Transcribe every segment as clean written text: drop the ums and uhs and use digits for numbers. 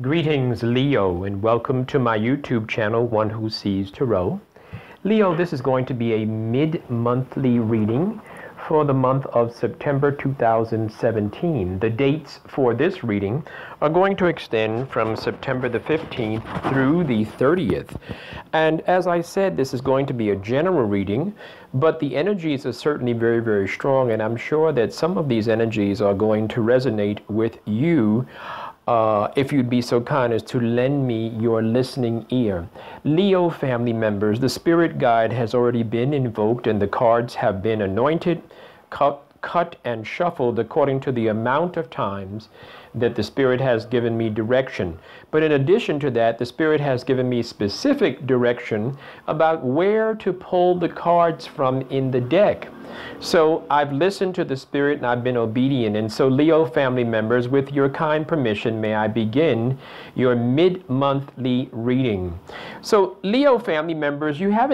Greetings, Leo, and welcome to my YouTube channel, One Who Sees Tarot. Leo, this is going to be a mid-monthly reading for the month of September 2017. The dates for this reading are going to extend from September the 15th through the 30th. And as I said, this is going to be a general reading, but the energies are certainly very, very strong, and I'm sure that some of these energies are going to resonate with you. If you'd be so kind as to lend me your listening ear. Leo family members, the spirit guide has already been invoked and the cards have been anointed, cut and shuffled according to the amount of times that the Spirit has given me direction. But in addition to that, the Spirit has given me specific direction about where to pull the cards from in the deck. So I've listened to the Spirit and I've been obedient. And so Leo family members, with your kind permission, may I begin your mid-monthly reading. So Leo family members, you have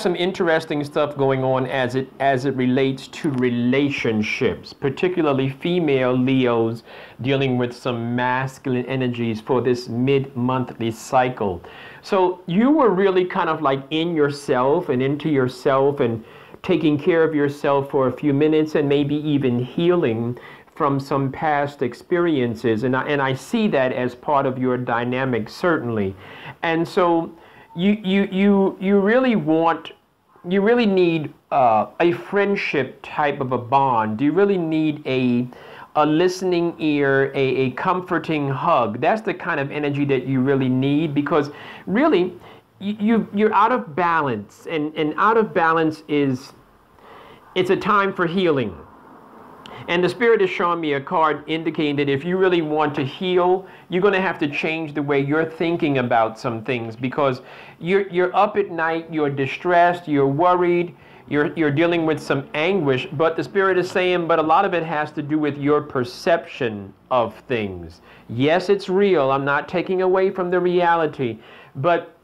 some interesting stuff going on as it relates to relationships, particularly female Leos dealing with some masculine energies for this mid-monthly cycle. So you were really kind of like in yourself and into yourself and taking care of yourself for a few minutes and maybe even healing from some past experiences. And I see that as part of your dynamic, certainly. And so you really need a friendship type of a bond. You really need a listening ear, a comforting hug. That's the kind of energy that you really need, because really you're out of balance, and out of balance it's a time for healing. And the Spirit is showing me a card indicating that if you really want to heal, you're going to have to change the way you're thinking about some things, because you're up at night, you're distressed, you're worried, you're dealing with some anguish. But the Spirit is saying, but a lot of it has to do with your perception of things. Yes, it's real. I'm not taking away from the reality. But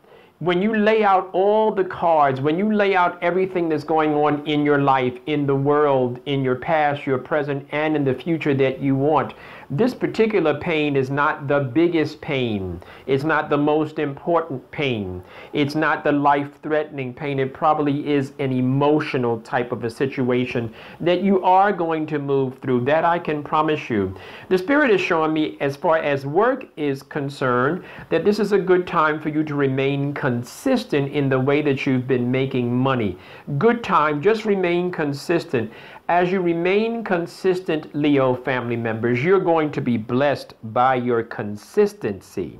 when you lay out all the cards, when you lay out everything that's going on in your life, in the world, in your past, your present, and in the future that you want, this particular pain is not the biggest pain. It's not the most important pain. It's not the life-threatening pain. It probably is an emotional type of a situation that you are going to move through. That I can promise you. The Spirit is showing me, as far as work is concerned, that this is a good time for you to remain consistent in the way that you've been making money. Good time, just remain consistent. As you remain consistent, Leo family members, you're going to be blessed by your consistency.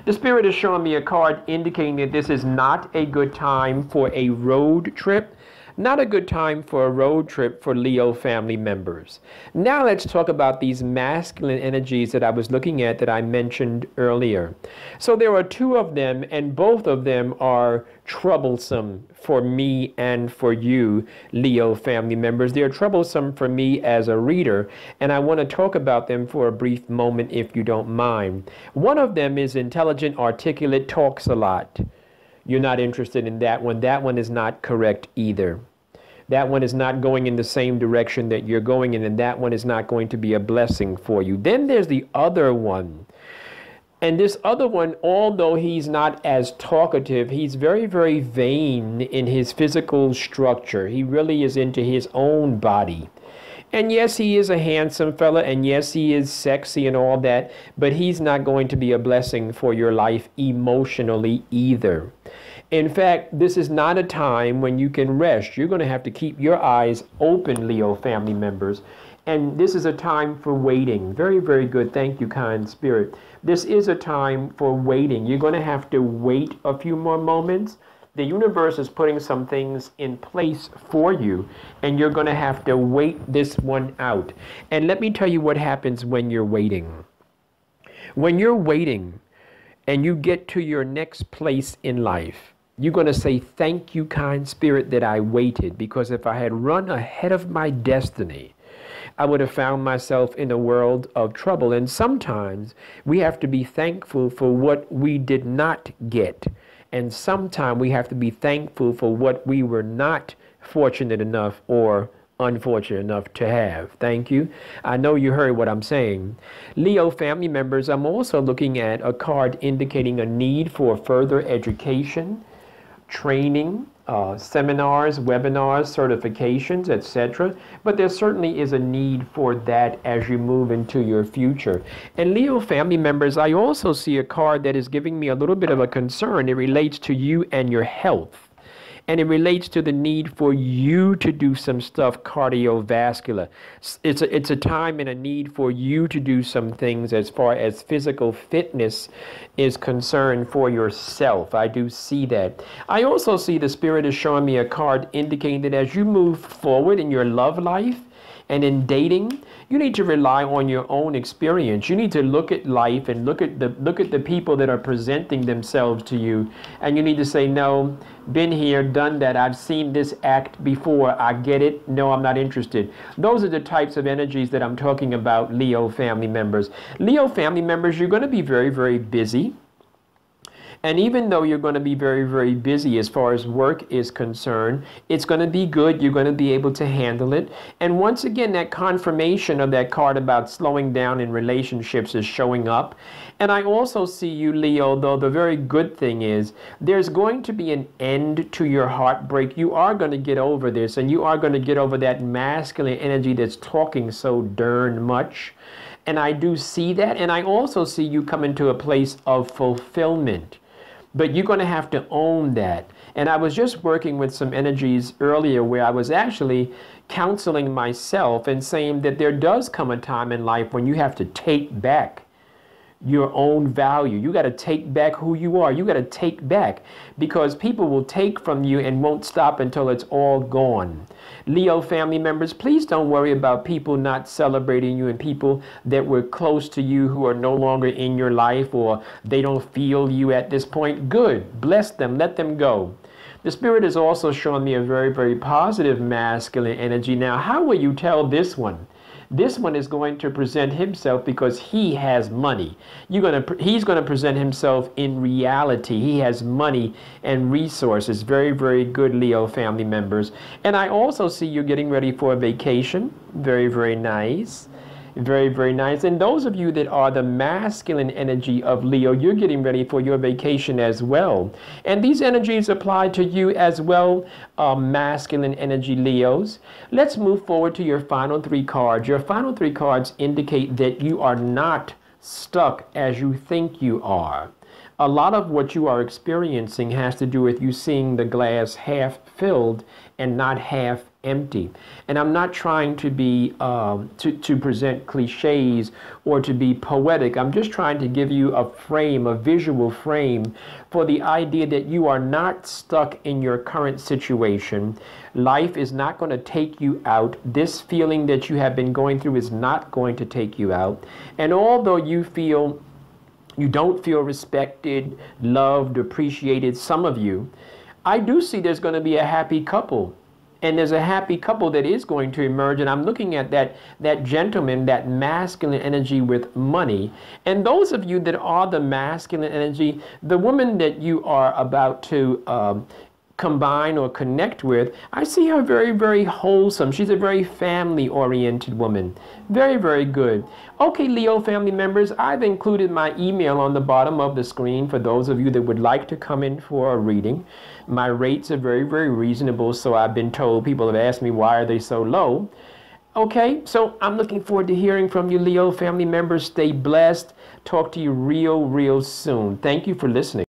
The Spirit is showing me a card indicating that this is not a good time for a road trip. Not a good time for a road trip for Leo family members. Now let's talk about these masculine energies that I was looking at that I mentioned earlier. So there are two of them, and both of them are troublesome for me and for you, Leo family members. They're troublesome for me as a reader, and I want to talk about them for a brief moment if you don't mind. One of them is intelligent, articulate, talks a lot. You're not interested in that one. That one is not correct either. That one is not going in the same direction that you're going in, and that one is not going to be a blessing for you. Then there's the other one. And this other one, although he's not as talkative, he's very, very vain in his physical structure. He really is into his own body. And yes, he is a handsome fella, and yes, he is sexy and all that, but he's not going to be a blessing for your life emotionally either. In fact, this is not a time when you can rest. You're going to have to keep your eyes open, Leo family members. And this is a time for waiting. Very, very good. Thank you, kind Spirit. This is a time for waiting. You're going to have to wait a few more moments. The universe is putting some things in place for you, and you're going to have to wait this one out. And let me tell you what happens when you're waiting. When you're waiting and you get to your next place in life, you're going to say, thank you, kind Spirit, that I waited, because if I had run ahead of my destiny, I would have found myself in a world of trouble. And sometimes we have to be thankful for what we did not get. And sometimes we have to be thankful for what we were not fortunate enough or unfortunate enough to have. Thank you. I know you heard what I'm saying. Leo family members, I'm also looking at a card indicating a need for further education, training, seminars, webinars, certifications, etc. But there certainly is a need for that as you move into your future. And Leo family members, I also see a card that is giving me a little bit of a concern. It relates to you and your health. And it relates to the need for you to do some stuff cardiovascular. It's a time and a need for you to do some things as far as physical fitness is concerned for yourself. I do see that. I also see the Spirit is showing me a card indicating that as you move forward in your love life and in dating, you need to rely on your own experience. You need to look at life and look at the people that are presenting themselves to you, and you need to say, no, been here, done that. I've seen this act before. I get it. No, I'm not interested. Those are the types of energies that I'm talking about, Leo family members. Leo family members, you're going to be very, very busy. And even though you're going to be very, very busy as far as work is concerned, it's going to be good. You're going to be able to handle it. And once again, that confirmation of that card about slowing down in relationships is showing up. And I also see you, Leo, though the very good thing is there's going to be an end to your heartbreak. You are going to get over this, and you are going to get over that masculine energy that's talking so darn much. And I do see that. And I also see you come into a place of fulfillment. But you're going to have to own that. And I was just working with some energies earlier where I was actually counseling myself and saying that there does come a time in life when you have to take back your own value. You got to take back who you are. You got to take back, because people will take from you and won't stop until it's all gone. Leo family members, please don't worry about people not celebrating you and people that were close to you who are no longer in your life, or they don't feel you at this point. Good. Bless them. Let them go. The Spirit is also showing me a very, very positive masculine energy. Now, how will you tell this one? This one is going to present himself because he has money. He's going to present himself in reality. He has money and resources. Very, very good, Leo family members. And I also see you getting ready for a vacation. Very, very nice. Very, very nice. And those of you that are the masculine energy of Leo, you're getting ready for your vacation as well. And these energies apply to you as well, masculine energy Leos. Let's move forward to your final three cards. Your final three cards indicate that you are not stuck as you think you are. A lot of what you are experiencing has to do with you seeing the glass half filled and not half empty. And I'm not trying to be to present cliches or to be poetic. I'm just trying to give you a frame, a visual frame for the idea that you are not stuck in your current situation. Life is not going to take you out. This feeling that you have been going through is not going to take you out. And although you don't feel respected, loved, appreciated, some of you, I do see there's going to be a happy couple. And there's a happy couple that is going to emerge. And I'm looking at that gentleman, that masculine energy with money. And those of you that are the masculine energy, the woman that you are about to combine or connect with, I see her very, very wholesome. She's a very family-oriented woman. Very, very good. Okay, Leo family members, I've included my email on the bottom of the screen for those of you that would like to come in for a reading. My rates are very, very reasonable, so I've been told. People have asked me, why are they so low? Okay, so I'm looking forward to hearing from you, Leo family members. Stay blessed. Talk to you real, real soon. Thank you for listening.